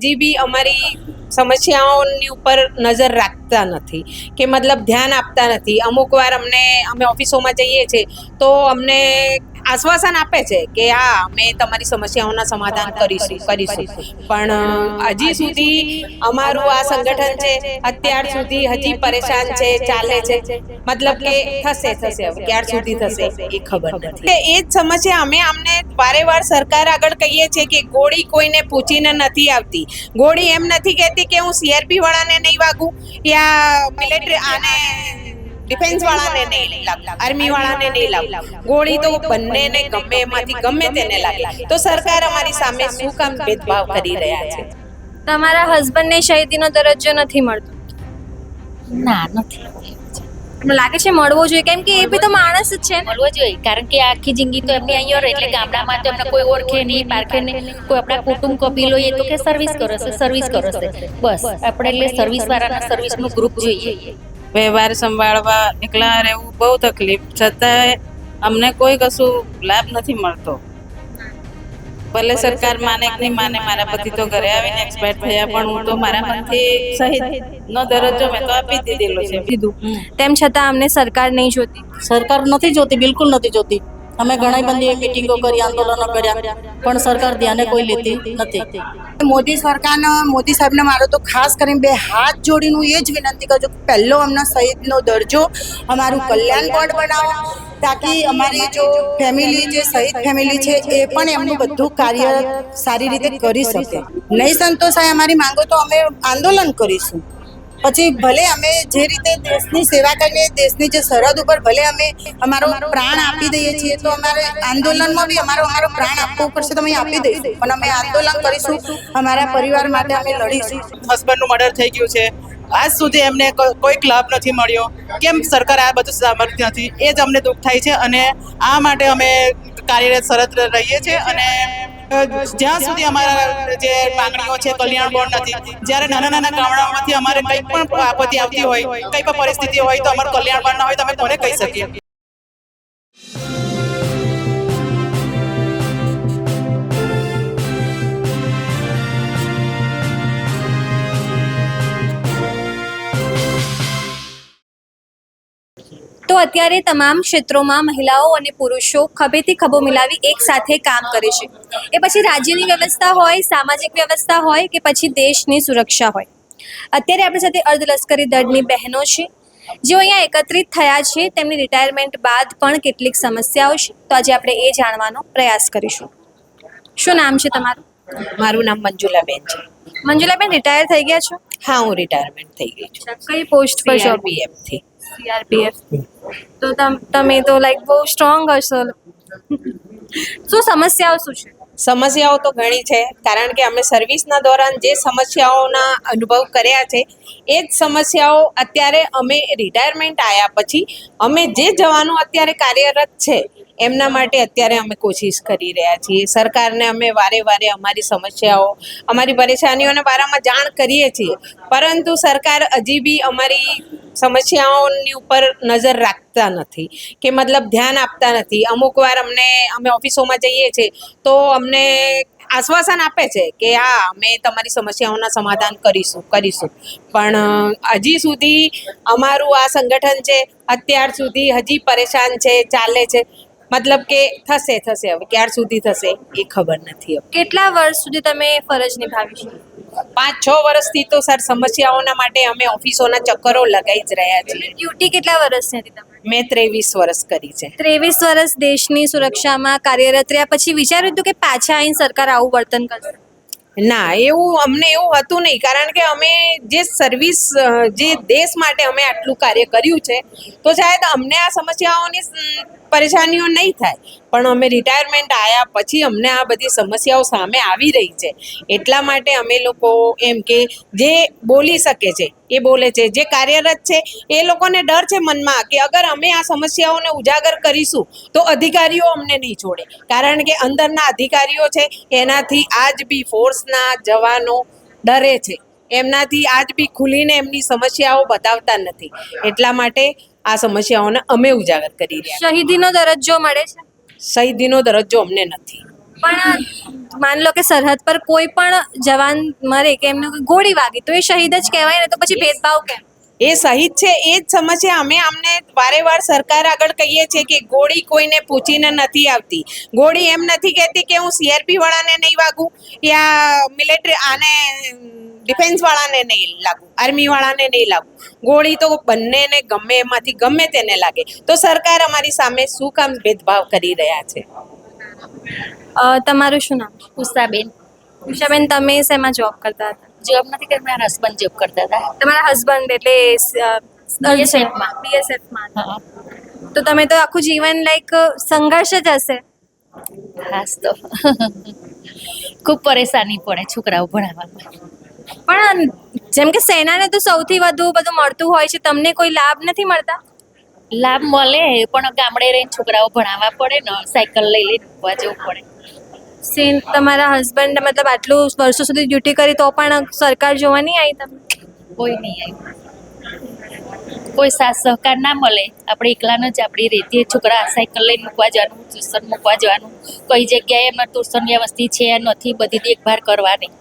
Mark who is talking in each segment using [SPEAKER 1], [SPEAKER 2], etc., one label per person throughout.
[SPEAKER 1] હજી બી અમારી સમસ્યાઓની ઉપર નજર રાખતા નથી કે મતલબ ધ્યાન આપતા નથી. અમુક વાર અમે ઓફિસોમાં જઈએ છીએ તો અમને આશ્વાસન આપે છે કે હા અમે તમારી સમસ્યાઓના સમાધાન કરીશું પણ હજી સુધી અમારું આ સંગઠન છે અત્યાર સુધી હજી પરેશાન છે, ચાલે છે. મતલબ કે થશે હવે ક્યાર સુધી થશે એ ખબર નથી. એ જ સમસ્યા અમે અમને વારે વાર સરકાર આગળ કહીએ છીએ કે ગોળી કોઈને પૂછીને નથી આવતી. ગોળી એમ નથી કહેતી કે હું સીઆરપી વાળાને નહીં વાગું યા મિલિટરી આને ડિફેન્સ વાળાને નહીં લાગુ, આર્મી વાળાને નહીં લાગુ. ગોળી તો બંનેને ગમે એમાંથી ગમે તેને લાગે. તો સરકાર અમારી સામે શું કામ ભેદભાવ કરી રહ્યા છે?
[SPEAKER 2] તમારા હસબન્ડને શહીદીનો દરજ્જો નથી મળતો?
[SPEAKER 3] ના, નથી.
[SPEAKER 2] મને લાગે છે મળવો જોઈએ, કેમ કે એ બી તો માણસ જ છે.
[SPEAKER 3] મળવો જોઈએ, કારણ કે આખી જિંદગી તો એમની અહીંયા રહે, એટલે ગામડામાં તો એમને કોઈ ઓળખે નહીં, પારખે નહીં. કોઈ આપણા કુટુંબ કબીલો એ તો કે સર્વિસ કરો છે બસ. આપણે એટલે સર્વિસ વાળાના સર્વિસનું ગ્રુપ જોઈએ.
[SPEAKER 4] વ્યવહાર સંભાળવા એકલા રહેવું બહુ તકલીફ, છતાંય અમને કોઈ કશું લાભ નથી મળતો. ભલે સરકાર માને કે નહીં માને, મારા પતિ તો ઘરે આવીને એક્સપાયર થયા, પણ હું તો મારા મનથી શહીદનો દરજ્જો મેં તો આપી દીધેલો છે.
[SPEAKER 2] તેમ છતાં અમને સરકાર નહીં જોતી.
[SPEAKER 5] સરકાર નથી જોતી, બિલકુલ નથી જોતી. અમે ઘણી બધી મિટિંગો કરી, આંદોલનો કર્યા, પણ સરકાર ધ્યાને કોઈ લેતી નથી.
[SPEAKER 6] મોદી સાહેબને મારો તો ખાસ કરીને બે હાથ જોડીને હું એ જ વિનંતી કરું છું કે પહેલો અમને શહીદનો દરજ્જો, અમારું કલ્યાણ બોર્ડ બનાવો, તાકી અમારી જો ફેમિલી, જે શહીદ ફેમિલી છે એ પણ એમનું બધું કાર્ય સારી રીતે કરી શકે. નહીં સંતોષાય અમારી માંગો તો અમે આંદોલન કરીશું. પછી ભલે અમે જે રીતે દેશની સેવા કરીને દેશની જે સરહદ ઉપર ભલે અમે અમારો પ્રાણ આપી દઈએ છીએ, તો અમારે આંદોલનમાં બી અમારો પ્રાણ આપવો પડશે તો અમે આપી દઈશું, પણ અમે આંદોલન કરીશું. અમારા પરિવાર માટે અમે લડીશું.
[SPEAKER 7] હસબન્ડનું મર્ડર થઈ ગયું છે, આજ સુધી એમને કોઈક લાભ નથી મળ્યો. કેમ સરકાર આ બધું સાંભળતી નથી? એ જ અમને દુઃખ થાય છે, અને આ માટે અમે કાર્યરત સરત રહીએ છીએ. અને જ્યાં સુધી અમારા જે માંગણીઓ છે કલ્યાણ બોર્ડ નથી, જ્યારે નાના ગામડાઓમાંથી અમારે કંઈક પણ આપત્તિ આવતી હોય, કંઈ પણ પરિસ્થિતિ હોય, તો અમારું કલ્યાણ બોર્ડ ના હોય તો અમે કોને કહી શકીએ?
[SPEAKER 2] તો અત્યારે તમામ ક્ષેત્રોમાં મહિલાઓ અને પુરુષો ખભેથી ખભો મિલાવી એક સાથે કામ કરે છે. એ પછી રાજ્યની વ્યવસ્થા હોય, સામાજિક વ્યવસ્થા હોય કે પછી દેશની સુરક્ષા હોય. અત્યારે આપણી સાથે અર્ધલશ્કરી દળની બહેનો છે જેઓ અહીંયા એકત્રિત થયા છે. તેમની રિટાયરમેન્ટ બાદ પણ કેટલીક સમસ્યાઓ છે, તો આજે આપણે એ જાણવાનો પ્રયાસ કરીશું. શું નામ છે તમારું?
[SPEAKER 1] મારું નામ મંજુલાબેન છે.
[SPEAKER 2] મંજુલાબેન, રિટાયર થઈ ગયા છો?
[SPEAKER 1] હા, હું રિટાયરમેન્ટ થઈ ગઈ છું.
[SPEAKER 2] કઈ પોસ્ટ પર છો?
[SPEAKER 1] CRPF થી.
[SPEAKER 2] CRPF. તો તમે તો લાઈક બહુ સ્ટ્રોંગ હશો. શું સમસ્યાઓ શું છે?
[SPEAKER 1] સમસ્યાઓ તો ઘણી છે, કારણ કે અમે સર્વિસના દોરાન જે સમસ્યાઓના અનુભવ કર્યા છે એ જ સમસ્યાઓ અત્યારે અમે રિટાયરમેન્ટ આવ્યા પછી અમે જે જવાનો અત્યારે કાર્યરત છે એમના માટે અત્યારે અમે કોશિશ કરી રહ્યા છીએ. સરકારને અમે વારે અમારી સમસ્યાઓ, અમારી પરેશાનીઓને વારામાં જાણ કરીએ છીએ, પરંતુ સરકાર હજી બી અમારી સમસ્યાઓની ઉપર નજર રાખતા નથી કે મતલબ ધ્યાન આપતા નથી. અમુક વાર અમે ઓફિસોમાં જઈએ છીએ તો અમને આશ્વાસન આપે છે કે હા અમે તમારી સમસ્યાઓના સમાધાન કરીશું પણ હજી સુધી અમારું આ સંગઠન છે અત્યાર સુધી હજી પરેશાન છે, ચાલે છે. મતલબ કે થશે હવે ક્યાર સુધી થશે એ ખબર નથી.
[SPEAKER 2] કેટલા વર્ષ સુધી તમે ફરજ નિભાવી છે?
[SPEAKER 1] 5-6 વર્ષથી તો સર સમસ્યાઓના માટે અમે ઓફિસોના ચક્કરો લગાવી જ રહ્યા છીએ.
[SPEAKER 2] ડ્યુટી કેટલા વર્ષની હતી તમારી?
[SPEAKER 1] મેં 23 વર્ષ કરી છે.
[SPEAKER 2] 23 વર્ષ દેશની સુરક્ષામાં કાર્યરત રહ્યા પછી વિચાર્યું હતું કે પાછા આવીને સરકાર આવું વર્તન કરશે?
[SPEAKER 1] ના, અમને એવું હતું નહીં, કારણ કે અમે જે સર્વિસ, જે દેશ માટે અમે આટલું કાર્ય કર્યું છે તો શાયદ અમને આ સમસ્યાઓની પરેશાનીઓ નહીં થાય. પણ અમે રિટાયરમેન્ટ આવ્યા પછી અમને આ બધી સમસ્યાઓ સામે આવી રહી છે, એટલા માટે અમે લોકો એમ કે જે બોલી શકે છે એ બોલે છે, જે કાર્યરત છે એ લોકોને ડર છે મનમાં કે અગર અમે આ સમસ્યાઓને ઉજાગર કરીશું તો અધિકારીઓ અમને નહીં છોડે, કારણ કે અંદરના અધિકારીઓ છે એનાથી આજ બી ફોર્સના જવાનો ડરે છે, એમનાથી આજ બી ખુલીને એમની સમસ્યાઓ બતાવતા નથી. એટલા માટે આ સમસ્યાઓને અમે ઉજાગર કરી રહ્યા.
[SPEAKER 2] શહીદીનો દરજ્જો મળે છે?
[SPEAKER 1] શહીદીનો દરજ્જો અમને નથી.
[SPEAKER 2] પણ માન લો કે સરહદ પર કોઈ પણ જવાન મરે કે એમને કોઈ ગોળી વાગી તો એ શહીદ જ કહેવાય ને, તો પછી ભેદભાવ કેમ?
[SPEAKER 1] એ શહીદ છે એ જ સમસ્યા અમે અમને વારે વાર સરકાર આગળ કહીએ છીએ કે ગોળી કોઈને પૂછીને નથી આવતી. ગોળી એમ નથી કહેતી કે હું સીઆરપી વાળાને નહીં વાગું યા મિલિટરી આને ડિફેન્સ વાળાને નહીં લાગું, આર્મી વાળાને નહીં લાગું. ગોળી તો બંનેને ગમે એમાંથી ગમે તેને લાગે. તો સરકાર અમારી સામે શું કામ ભેદભાવ કરી રહ્યા છે?
[SPEAKER 2] તમારું શું નામ છે?
[SPEAKER 3] ઉષાબેન
[SPEAKER 2] ઉષાબેન, તમે શેમાં જોબ કરતા હતા?
[SPEAKER 3] જોબ નથી કરતા, મારા હસબન્ડ જોબ કરતા હતા.
[SPEAKER 2] તમારા હસબન્ડ એટલે
[SPEAKER 3] BSF માં.
[SPEAKER 2] બીએસએફમાં.
[SPEAKER 3] હા,
[SPEAKER 2] તો તમે તો આખું જીવન લાઈક સંઘર્ષ જ હશે.
[SPEAKER 3] ખાસ તો ખૂબ પરેશાની પડે છોકરાઓ ભણાવવામાં.
[SPEAKER 2] પણ જેમ કે સેનાને તો સૌથી વધુ બધું મળતું હોય છે, તમને કોઈ લાભ નથી મળતા?
[SPEAKER 3] લાભ મળે પણ ગામડે રહીને છોકરાઓ ભણાવવા પડે ને, સાયકલ લઈ લઈને મૂકવા જવું પડે.
[SPEAKER 2] તમારા હસબન્ડ મતલબ આટલું વર્ષો સુધી ડ્યુટી કરી તો પણ સરકાર જોવા નહીં આવી તમને?
[SPEAKER 3] કોઈ નહીં આવ્યું. કોઈ સાથ સહકાર ના મળે. આપણે એકલાને જ આપણી રીતે છોકરા સાયકલ લઈને મૂકવા જવાનું, ટ્યુશન મૂકવા જવાનું, કઈ જગ્યાએ એમાં ટ્યુશન વ્યવસ્થિત છે નથી, બધી દેખભાળ કરવાની.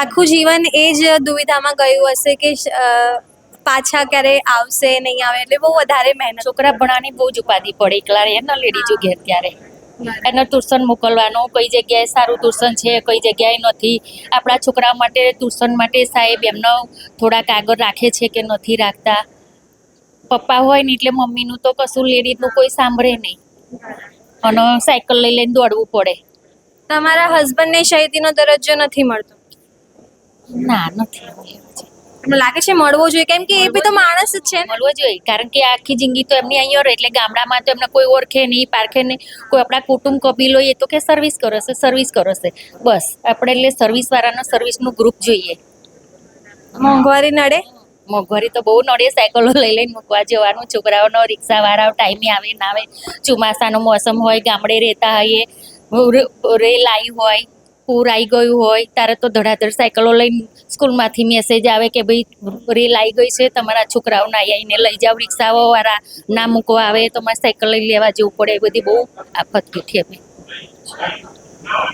[SPEAKER 2] આખું જીવન એ જ દુવિધામાં ગયું હશે કે પાછા ક્યારે આવશે નહીં આવે, એટલે બહુ વધારે મહેનત.
[SPEAKER 3] છોકરા ભણવાની બહુ જ ઉપાધિ પડે એકલા રહે ને લેડીઝો ઘેર ત્યારે. એને ટ્યુશન મોકલવાનું, કઈ જગ્યાએ સારું ટ્યુશન છે કઈ જગ્યાએ નથી. આપણા છોકરા માટે ટ્યુશન માટે સાહેબ એમનો થોડાક આગળ રાખે છે કે નથી રાખતા. પપ્પા હોય ને એટલે મમ્મીનું તો કશું લેડીઝનું કોઈ સાંભળે નહીં અને સાયકલ લઈ લઈને દોડવું પડે.
[SPEAKER 2] તમારા હસબન્ડને શહીદીનો દરજ્જો નથી મળતો?
[SPEAKER 3] ના, નથી.
[SPEAKER 2] મને લાગે છે મળવો જોઈએ, કેમ કે એ બી તો માણસ જ છે ને.
[SPEAKER 3] મળવો જોઈએ, કારણ કે આખી જિંદગી તો એમની અહીંયા રહે એટલે ગામડામાં તો એમને કોઈ ઓળખે નહીં, પારખે નહીં. કોઈ આપણા કુટુંબ કબીલો એ તો કે સર્વિસ કરો છે, સર્વિસ કરો છે. બસ આપણે એટલે સર્વિસવાળાનો સર્વિસનું ગ્રુપ જોઈએ.
[SPEAKER 2] મોંઘવારી નડે?
[SPEAKER 3] મોંઘવારી તો બહુ નડે. સાયકલો લઈ લઈને મૂકવા જવાનું, છોકરાઓનો રિક્ષાવાળાઓ ટાઈમે આવે ના આવે. ચોમાસાનું મોસમ હોય, ગામડે રહેતા હોઈએ, રેલ આવી હોય, પૂર આવી ગયું હોય ત્યારે તો ધડાધડ સાયકલો લઈને સ્કૂલમાંથી મેસેજ આવે કે ભાઈ રેલ આવી ગઈ છે, તમારા છોકરાઓને આવીને લઈ જાઓ. રિક્ષાવાળા ના મૂકવા આવે તો મારે સાયકલ લઈ લેવા જવું પડે. એ બધી બહુ આફત વેઠી અમે.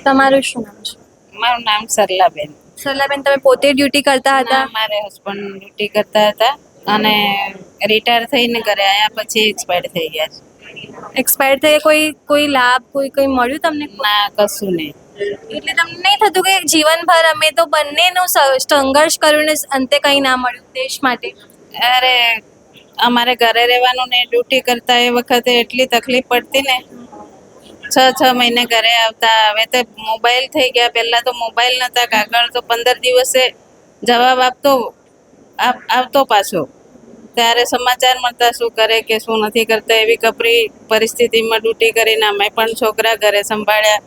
[SPEAKER 2] તમારું શું નામ છે?
[SPEAKER 4] મારું નામ સરલાબેન.
[SPEAKER 2] સરલાબેન, તમે પોતે ડ્યુટી કરતા હતા?
[SPEAKER 4] મારે હસબન્ડ ડ્યુટી કરતા હતા અને રિટાયર થઈને ઘરે આવ્યા પછી એક્સપાયર થઈ ગયા છે.
[SPEAKER 2] એક્સપાયર થઈ કોઈ લાભ કોઈ મળ્યું તમને?
[SPEAKER 4] ના, કશું નહીં.
[SPEAKER 2] એટલે તમને નહીં થતું કે જીવનભર અમે તો બંનેનું સંઘર્ષ કર્યું ને અંતે કંઈ ના મળ્યું દેશ માટે?
[SPEAKER 4] અરે અમારે ઘરે રહેવાનું ને ડ્યુટી કરતા એ વખતે એટલી તકલીફ પડતી ને. 6 મહિને ઘરે આવતા. હવે તો મોબાઈલ થઈ ગયા. પહેલા તો મોબાઈલ નતા, કાગળ તો 15 દિવસે જવાબ આવતો પાછો. ત્યારે સમાચાર મળતા શું કરે કે શું નથી કરતા. એવી કપરી પરિસ્થિતિમાં ડ્યુટી કરીને અમે પણ છોકરા ઘરે સંભાળ્યા,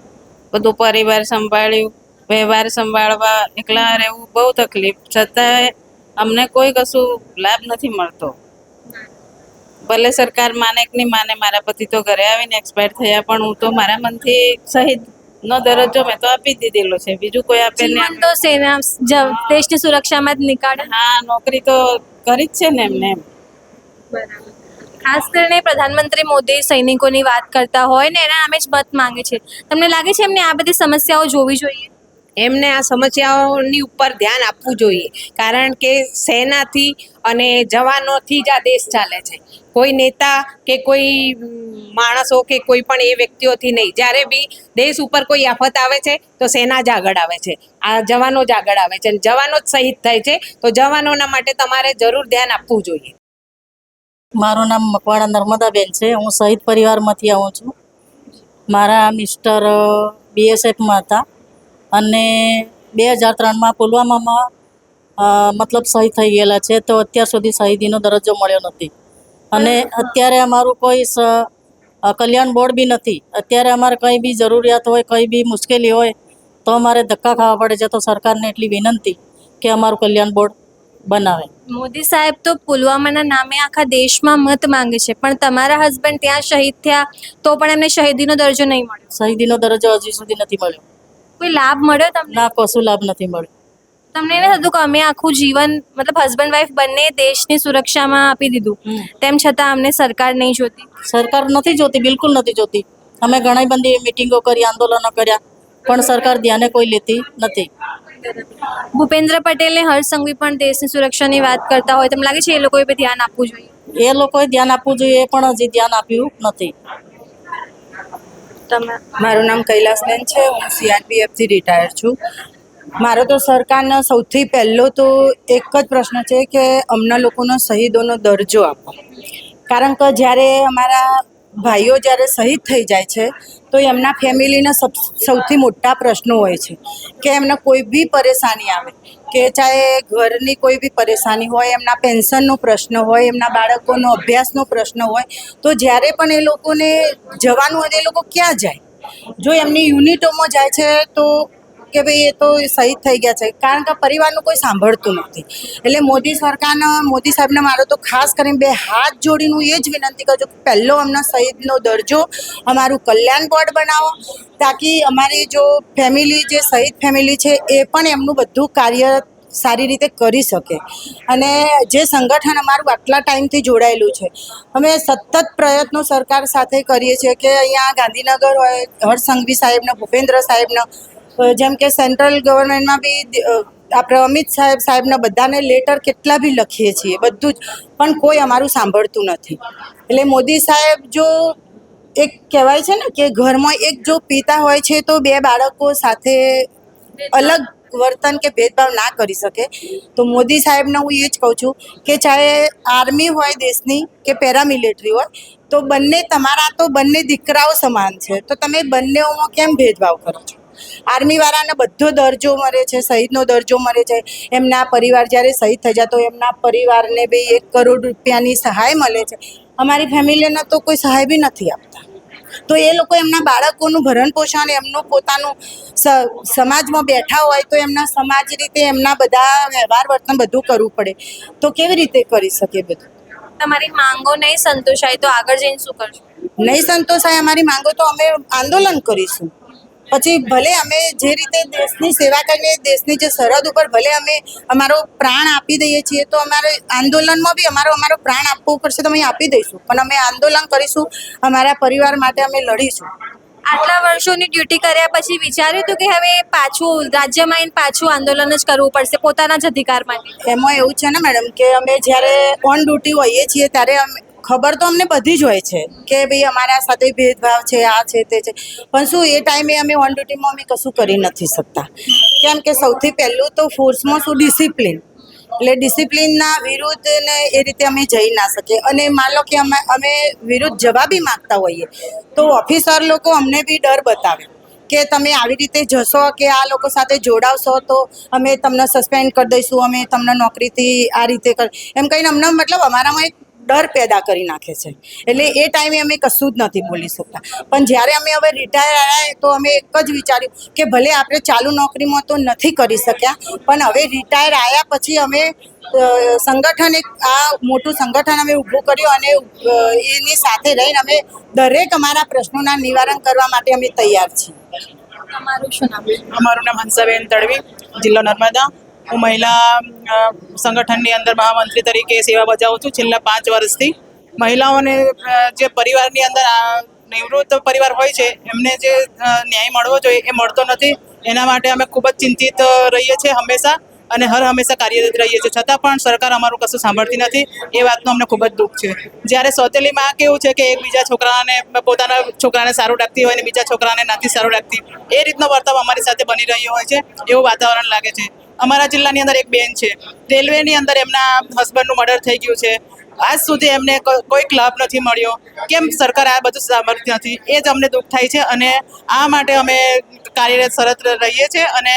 [SPEAKER 4] બધું પરિવાર સંભાળ્યું, વ્યવહાર સંભાળવા એકલા રહેવું બહુ તકલીફ. છતાંય અમને કોઈ કશું લાભ નથી મળતો. ભલે સરકાર માને કે નહીં માને, મારા પતિ તો ઘરે આવીને એક્સપાયર થયા, પણ હું તો મારા મનથી શહીદનો દરજ્જો મેં તો આપી દીધેલો છે. બીજું કોઈ આપે ને.
[SPEAKER 2] જીવન તો સેના દેશની સુરક્ષામાં જ નીકાળે.
[SPEAKER 4] હા, નોકરી તો કરી જ છે ને એમને.
[SPEAKER 2] ખાસ કરીને પ્રધાનમંત્રી મોદી સૈનિકોની વાત કરતા હોય ને એના નામે જ મત માંગે છે. તમને લાગે છે એમને આ બધી સમસ્યાઓ જોવી જોઈએ?
[SPEAKER 1] એમને આ સમસ્યાઓની ઉપર ધ્યાન આપવું જોઈએ, કારણ કે સેનાથી અને જવાનોથી જ આ દેશ ચાલે છે. કોઈ નેતા કે કોઈ માણસો કે કોઈ પણ એ વ્યક્તિઓથી નહીં. જ્યારે બી દેશ ઉપર કોઈ આફત આવે છે તો સેના જ આગળ આવે છે, આ જવાનો જ આગળ આવે છે. જવાનો જ શહીદ થાય છે, તો જવાનોના માટે તમારે જરૂર ધ્યાન આપવું જોઈએ.
[SPEAKER 5] મારું નામ મકવાણા નર્મદાબેન છે. હું શહીદ પરિવારમાંથી આવું છું. મારા મિસ્ટર બીએસએફમાં હતા અને 2003માં પુલવામામાં મતલબ શહીદ થઈ ગયેલા છે. તો અત્યાર સુધી શહીદીનો દરજ્જો મળ્યો નથી અને અત્યારે અમારું કોઈ કલ્યાણ બોર્ડ બી નથી. અત્યારે અમારે કંઈ બી જરૂરિયાત હોય, કંઈ બી મુશ્કેલી હોય તો અમારે ધક્કા ખાવા પડે છે. તો સરકારને એટલી વિનંતી કે અમારું કલ્યાણ બોર્ડ બનાવે.
[SPEAKER 2] મોદી સાહેબ તો પુલવામાના નામે આખા દેશમાં મત માંગે છે, પણ તમારા હસબન્ડ ત્યાં શહીદ થયા તો પણ એમને શહીદીનો દરજ્જો નહીં મળ્યો.
[SPEAKER 5] શહીદીનો દરજ્જો હજી સુધી નથી મળ્યો.
[SPEAKER 2] કોઈ લાભ મળ્યો તમને?
[SPEAKER 5] ના, કશું લાભ નથી મળ્યો.
[SPEAKER 2] તમને એને થતું કે અમે આખું જીવન મતલબ હસબન્ડ વાઈફ બંને દેશની સુરક્ષામાં આપી દીધું, તેમ છતાં અમને સરકાર નહીં જોતી?
[SPEAKER 5] સરકાર નથી જોતી, બિલકુલ નથી જોતી. અમે ઘણી બધી મિટિંગો કરી, આંદોલનો કર્યા, પણ સરકાર ધ્યાને કોઈ લેતી નથી.
[SPEAKER 2] ભૂપેન્દ્ર પટેલે હર્ષ સંઘવી પણ દેશની સુરક્ષાની વાત કરતા હોય, તમને લાગે છે એ લોકોએ બી ધ્યાન આપવું જોઈએ?
[SPEAKER 5] એ લોકોએ ધ્યાન આપવું જોઈએ, પણ હજી ધ્યાન આપ્યું નથી.
[SPEAKER 2] તમે
[SPEAKER 6] મારું નામ કૈલાસબેન છે, હું CRPFથી રિટાયર છું. મારો તો સરકારનો સૌથી પહેલો તો એક જ પ્રશ્ન છે કે અમના લોકોનો શહીદોનો દરજ્જો આપો. કારણ કે જ્યારે અમારા ભાઈઓ જ્યારે શહીદ થઈ જાય છે તો એમના ફેમિલીના સૌથી મોટા પ્રશ્નો હોય છે કે એમને કોઈ બી પરેશાની આવે, કે ચાહે ઘરની કોઈ બી પરેશાની હોય, એમના પેન્શનનો પ્રશ્ન હોય, એમના બાળકોનો અભ્યાસનો પ્રશ્ન હોય, તો જ્યારે પણ એ લોકોને જવાનું હોય એ લોકો ક્યાં જાય? જો એમની યુનિટોમાં જાય છે તો કે ભાઈ એ તો શહીદ થઈ ગયા છે, કારણ કે પરિવારનું કોઈ સાંભળતું નથી. એટલે મોદી સાહેબને મારો તો ખાસ કરીને બે હાથ જોડીને હું એ જ વિનંતી કરું છું કે પહેલો અમને શહીદનો દરજ્જો, અમારું કલ્યાણ બોર્ડ બનાવો, તાકી અમારી જો ફેમિલી, જે શહીદ ફેમિલી છે એ પણ એમનું બધું કાર્ય સારી રીતે કરી શકે. અને જે સંગઠન અમારું આટલા ટાઈમથી જોડાયેલું છે, અમે સતત પ્રયત્નો સરકાર સાથે કરીએ છીએ કે અહીંયા ગાંધીનગર હોય, હર્ષ સંઘવી સાહેબને, ભૂપેન્દ્ર સાહેબને, જેમ કે સેન્ટ્રલ ગવર્મેન્ટમાં બી આપણે અમિત સાહેબને બધાને લેટર કેટલા બી લખીએ છીએ બધું જ, પણ કોઈ અમારું સાંભળતું નથી. એટલે મોદી સાહેબ જો એક કહેવાય છે ને કે ઘરમાં એક જો પિતા હોય છે તો બે બાળકો સાથે અલગ વર્તન કે ભેદભાવ ના કરી શકે. તો મોદી સાહેબને હું એ જ કહું છું કે ચાહે આર્મી હોય દેશની કે પેરામિલિટરી હોય, તો બંને તમારા તો બંને દીકરાઓ સમાન છે, તો તમે બંનેઓમાં કેમ ભેદભાવ કરો છો? આર્મીવાળાને બધો દરજ્જો મળે છે, શહીદનો દરજ્જો મળે છે. એમના પરિવાર જ્યારે શહીદ થઈ જાય તો એમના પરિવારને બી 1 કરોડ રૂપિયાની સહાય મળે છે. અમારી ફેમિલીને તો કોઈ સહાય બી નથી આપતા. તો એ લોકો એમના બાળકોનું ભરણ પોષણ, એમનું પોતાનું સમાજમાં બેઠા હોય તો એમના સમાજ રીતે એમના બધા વ્યવહાર વર્તન બધું કરવું પડે, તો કેવી રીતે કરી શકે બધું?
[SPEAKER 2] તમારી માંગો નહીં સંતોષાય તો આગળ જઈને શું કરશો?
[SPEAKER 6] નહીં સંતોષાય અમારી માંગો તો અમે આંદોલન કરીશું. પછી ભલે અમે જે રીતે દેશની સેવા કરીને, દેશની જે સરહદ ઉપર ભલે અમે અમારો પ્રાણ આપી દઈએ છીએ, તો અમારે આંદોલનમાં બી અમારો પ્રાણ આપવો પડશે તો અમે આપી દઈશું, પણ અમે આંદોલન કરીશું, અમારા પરિવાર માટે અમે લડીશું.
[SPEAKER 2] આટલા વર્ષોની ડ્યુટી કર્યા પછી વિચાર્યું હતું કે હવે પાછું રાજ્યમાં આવીને પાછું આંદોલન જ કરવું પડશે પોતાના જ અધિકાર માટે?
[SPEAKER 6] એમાં એવું છે ને મેડમ કે અમે જ્યારે ઓન ડ્યુટી હોઈએ છીએ ત્યારે અમે ખબર તો અમને બધી જ હોય છે કે ભાઈ અમારા સાથે ભેદભાવ છે, આ છે, તે છે, પણ શું એ ટાઈમે અમે ઓન ડ્યુટીમાં અમે કશું કરી નથી શકતા. કેમ કે સૌથી પહેલું તો ફોર્સમાં શું ડિસિપ્લિન, એટલે ડિસિપ્લિનના વિરુદ્ધ ને એ રીતે અમે જઈ ના શકીએ. અને માન લો કે અમે વિરુદ્ધ જવા બી માગતા હોઈએ તો ઓફિસર લોકો અમને બી ડર બતાવે કે તમે આવી રીતે જશો કે આ લોકો સાથે જોડાવશો તો અમે તમને સસ્પેન્ડ કરી દઈશું, અમે તમને નોકરીથી આ રીતે એમ કહીને અમને મતલબ અમારામાં એક ડર પેદા કરી નાખે છે. એટલે એ ટાઈમે અમે કશું જ નથી બોલી શકતા. પણ જ્યારે અમે હવે રિટાયર આવ્યા તો અમે એક જ વિચાર્યું કે ભલે આપણે ચાલુ નોકરીમાં તો નથી કરી શક્યા, પણ હવે રિટાયર આવ્યા પછી અમે સંગઠન, એક આ મોટું સંગઠન અમે ઊભું કર્યું અને એની સાથે રહીને અમે દરેક અમારા પ્રશ્નોના નિવારણ કરવા માટે અમે તૈયાર છીએ.
[SPEAKER 2] તમારું શું નામ?
[SPEAKER 7] અમારું નામ હંસાબેન તડવી, જિલ્લો નર્મદા. હું મહિલા સંગઠનની અંદર મહામંત્રી તરીકે સેવા બજાવું છું છેલ્લા 5 વર્ષથી. મહિલાઓને જે પરિવારની અંદર નિવૃત્ત પરિવાર હોય છે એમને જે ન્યાય મળવો જોઈએ એ મળતો નથી. એના માટે અમે ખૂબ જ ચિંતિત રહીએ છીએ હંમેશા, અને હંમેશા કાર્યરત રહીએ છીએ, છતાં પણ સરકાર અમારું કશું સાંભળતી નથી. એ વાતનું અમને ખૂબ જ દુઃખ છે. જ્યારે સોતેલીમાં કેવું છે કે એક બીજા છોકરાને, પોતાના છોકરાને સારું રાખતી હોય ને બીજા છોકરાને નથી સારું રાખતી, એ રીતનો વર્તાવ અમારી સાથે બની રહ્યો હોય છે, એવું વાતાવરણ લાગે છે. અમારા જિલ્લાની અંદર એક બેન છે, રેલવેની અંદર એમના હસબન્ડનું મર્ડર થઈ ગયું છે, આજ સુધી એમને કોઈક લાભ નથી મળ્યો. કેમ સરકાર આ બધું સાંભળતી નથી? એ જ અમને દુઃખ થાય છે, અને આ માટે અમે કાર્યરત સરત રહીએ છીએ. અને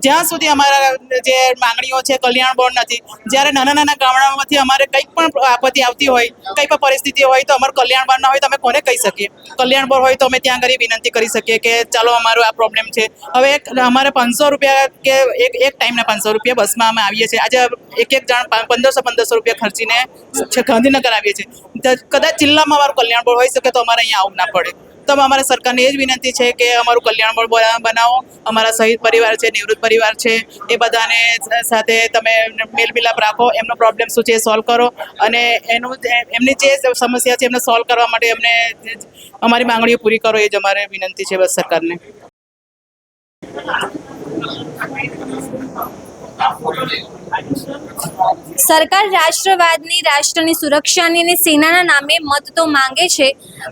[SPEAKER 7] જ્યાં સુધી અમારા જે માંગણીઓ છે કલ્યાણ બોર્ડ નથી, જ્યારે નાના નાના ગામડાઓમાંથી અમારે કંઈક પણ આપત્તિ આવતી હોય, કંઈ પણ પરિસ્થિતિ હોય તો અમારું કલ્યાણ બોર્ડ ના હોય તો અમે કોને કહી શકીએ? કલ્યાણ બોર્ડ હોય તો અમે ત્યાં આગળ વિનંતી કરી શકીએ કે ચાલો અમારું આ પ્રોબ્લેમ છે. હવે અમારે 500 રૂપિયા કે એક ટાઈમના 500 રૂપિયા બસમાં અમે આવીએ છીએ. આજે એક જણ 1500 રૂપિયા ખર્ચીને ગાંધીનગર આવીએ છીએ. કદાચ જિલ્લામાં અમારું કલ્યાણ બોર્ડ હોઈ શકે તો અમારે અહીંયા આવવું ના પડે. તો અમારા સરકારને એ જ વિનંતી છે કે અમારું કલ્યાણ બોર્ડ બનાવો, અમારા શહીદ પરિવાર છે, નિવૃત્ત પરિવાર છે, એ બધાને સાથે તમે મેલ મિલાપ રાખો, એમનો પ્રોબ્લેમ શું છે એ સોલ્વ કરો અને એમની જે સમસ્યા છે એમને સોલ્વ કરવા માટે એમને અમારી માંગણીઓ પૂરી કરો, એ જ અમારે વિનંતી છે બસ સરકારને.
[SPEAKER 2] સરકાર રાષ્ટ્રવાદની, રાષ્ટ્રની સુરક્ષાની અને સેનાના નામે મત તો માંગે છે,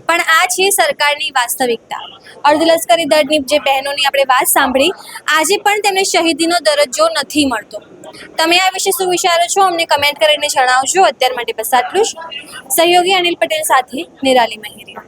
[SPEAKER 2] પણ આ છે સરકારની વાસ્તવિકતા. અર્ધલશ્કરી દળની જે બહેનોની આપણે વાત સાંભળી, આજે પણ તેમને શહીદીનો દરજ્જો નથી મળતો. તમે આ વિશે શું વિચારો છો અમને કમેન્ટ કરીને જણાવજો. અત્યાર માટે બસ આટલું જ. સહયોગી અનિલ પટેલ સાથે નિરાલી મહેરિયા.